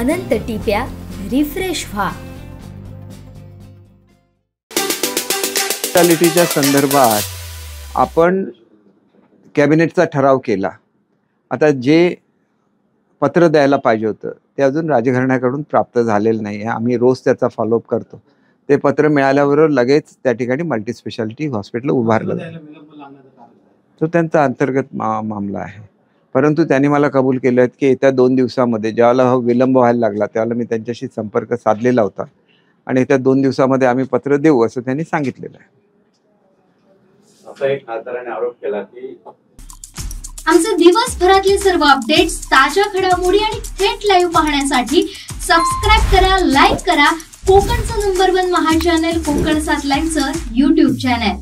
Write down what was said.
अनंत टिप्या refresh व्हा। स्पेशालिटीच्या संदर्भात आपण कॅबिनेटचा ठराव केला। आता जे पत्र द्यायला पाहिजे होतं ते अजून राजघराण्याकडून प्राप्त झालेलं नाही आहे। आम्ही रोज त्याचा फॉलोअप करतो। ते पत्र मिळाल्याबरोबर लगेच त्या ठिकाणी मल्टी स्पेशालिटी हॉस्पिटल उभारलं। तो त्यांचा अंतर्गत मामला आहे, परंतु त्यांनी मला कबूल केलं की येत्या 2 दिवसामध्ये ज्यावेळेला हा विलंब व्हायला लागला त्यावेळेला मी त्यांच्याशी संपर्क साधलेला होता आणि येत्या 2 दिवसामध्ये आम्ही पत्र देऊ असं त्यांनी सांगितलेलं आहे। असा एक खासदाराने आरोप केला की आमचे दिवसभरातले सर्व अपडेट्स, ताज्या घडामोडी आणि थेट लाईव्ह पाहण्यासाठी सबस्क्राइब करा, लाईक करा कोकणचं नंबर 1 महा चॅनल कोकण 7 लाईव्हचं YouTube चॅनल।